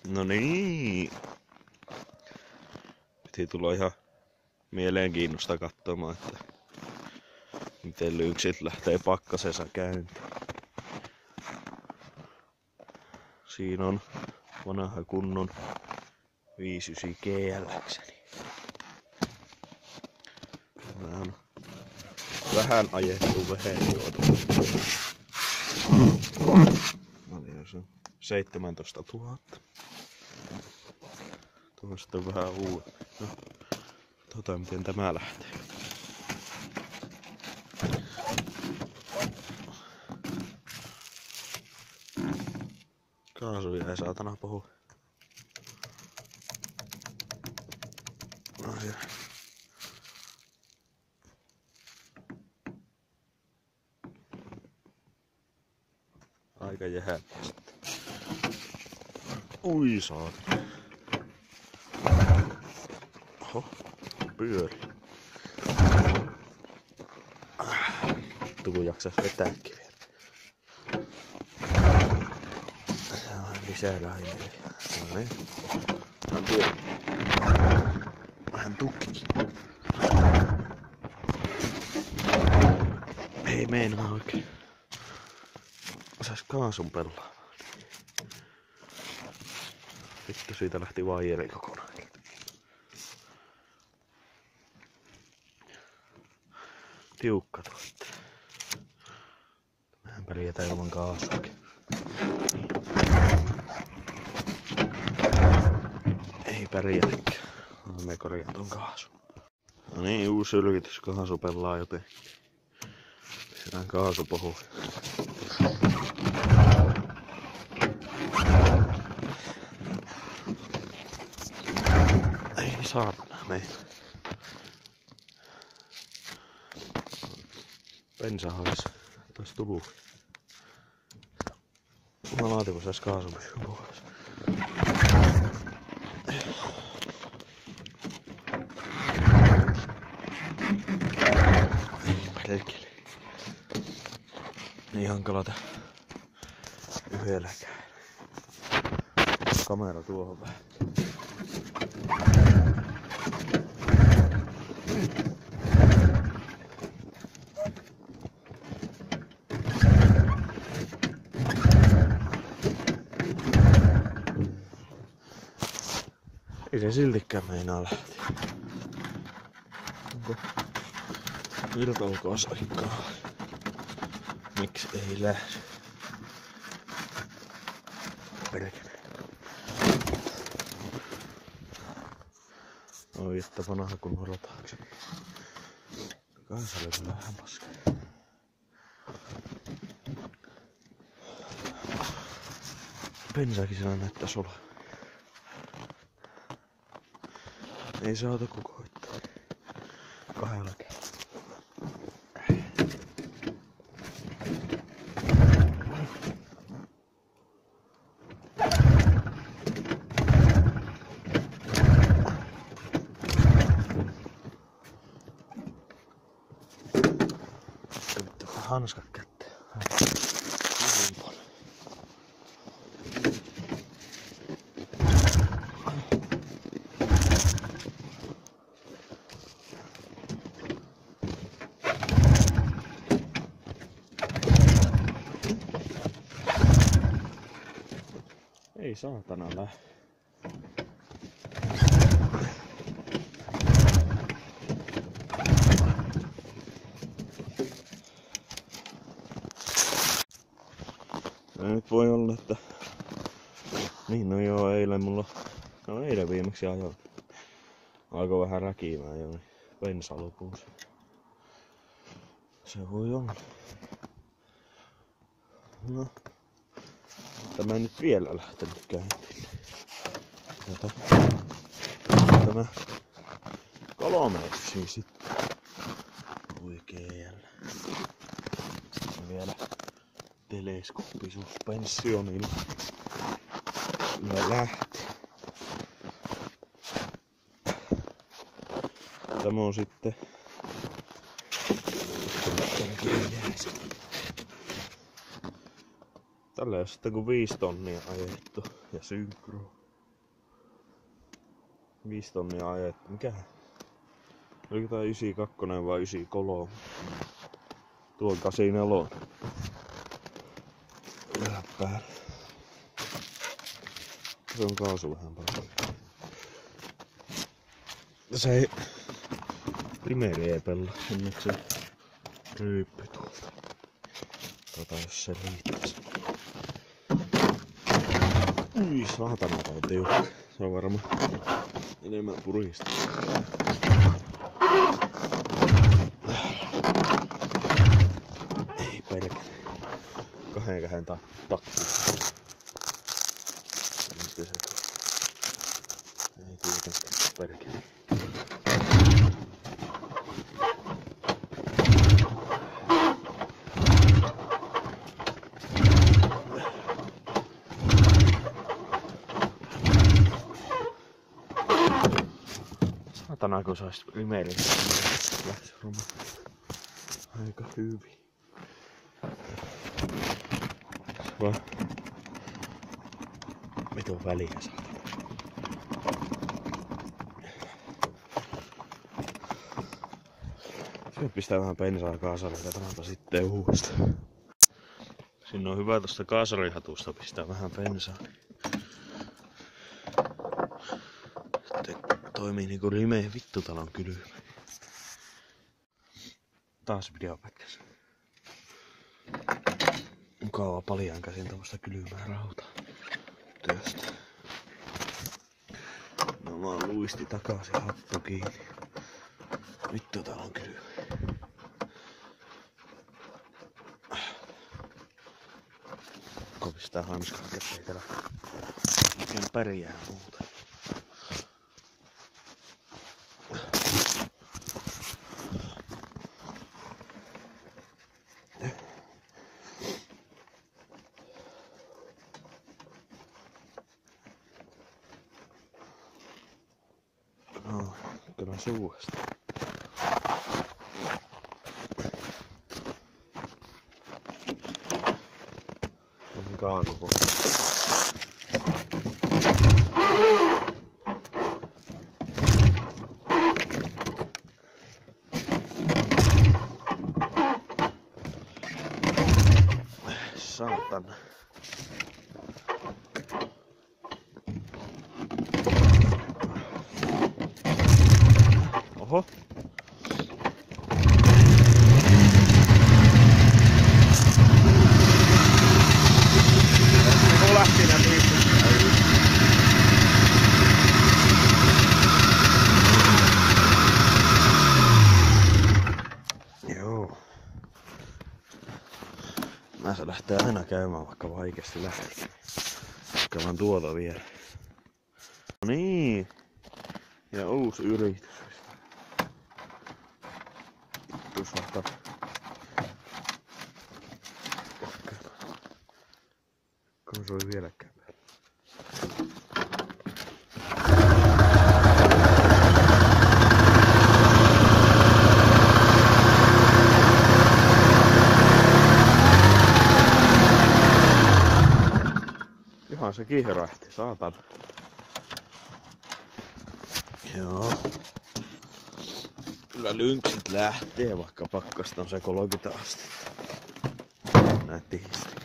No niin. Piti tulla ihan mielenkiinnosta katsomaan, että miten lyyksit lähtee pakkasessa käyntiin. Siinä on vanha kunnon 59 GLX. Mä on vähän ajettu vehenjuotu. 17 000. Tuo on sitten vähän uusi. No, miten tämä lähtee. Kaasu jäi saatana puhu. No ja. Aika jäällä sitten. Ui saatana. Oho, pyöri. Tuku jaksas vetääkin vielä. Lisää laineja. No niin. Vähän tukki. Ei meinaa oikein. Osais kaasun pelaamaan. Vittu, siitä lähti vaijeri kokonaan. Tiukka tuotte. Mehän pärjätään ilman kaasuakin. Ei pärjätäkään. Me korjaan ton kaasun. No niin, uusi ylkitys. Kaasu pelaa jotenkin. Pistetään kaasupohua. Ei saatana meitä. Bensa hais. Taas tuluu. Mä laatikon sais kaasu pysyä pois. Perkele. Niin hankala tää yhdelläkään. Kamera tuohon vähän. Ei se siltikään meinaa lähteä. Onko irtaukoas aikaa? Miksi ei lähde? Perkele. Oi, että vanha kun horotaakse. Kansa oli kyllä vähän paskaa. Bensaakin siellä näyttäis olla. Ei saata kukoittaa. Kahdella kertaa. Vittu, hanskat kättä. Ei saatana lähde. Nyt voi olla, että... Niin, no joo, eilen mulla... No eilen viimeksi ajoin. Alkoi vähän räkimään jo, niin bensa lopuus. Se voi olla. No. Tämä ei nyt vielä lähtenyt käyntiin. Tämä 3 sitten. Oikealla. Vielä teleskooppisuspensionilla. Ja lähti. Tämä on sitten tällä on sitten kun 5 tonnia ajettu ja synkro. 5 tonnia ajettu. Mikähän? Oliko tää 92 vai 93? Tuo on 84. Päällä. Se on kaasu vähän paljon. Se ei primeri ei pella. Onneksi se ryyppy tuolta. Jos se riittäisi. Saatana on tiukka. Se on varmaan enemmän purista. Ei perkele. 2 käden takki. Mistä se tulee? Ei tietenkään perkele. Saatana kun sais rimerin. Lähtis aika hyvin. Vaan vitun väliä saatana. Sitten pistää vähän bensaa kaasariin ja tanata sitten uudestaan. Siinä on hyvä tosta kaasarihatusta pistää vähän bensaa. Sitten toimii niinku rimeen vittutalon kylmä. Taas videopätkäs. Mukavaa paljaan käsin tommoista kylmää rautaa työstä. No vaan luisti takaisin, hattu kiinni. Vittutalon kylmä. Kopistää hanskat ettei täällä mikään pärjää muuta. No, kyllä suuhasta. On kaanuko. Saatana. Oho. Lähti näin. Joo. Se lähtee aina käymään vaikka vaikeasti lähti. Käydään tuota vielä. No niin. Ja uusi yritys. Tusvahtaa. Konsoli vieläkään päällä. Johan se kihrähti, saatana. Joo. Kyllä lynksit lähtee, vaikka pakkasta on se 30 astetta. Nätisti.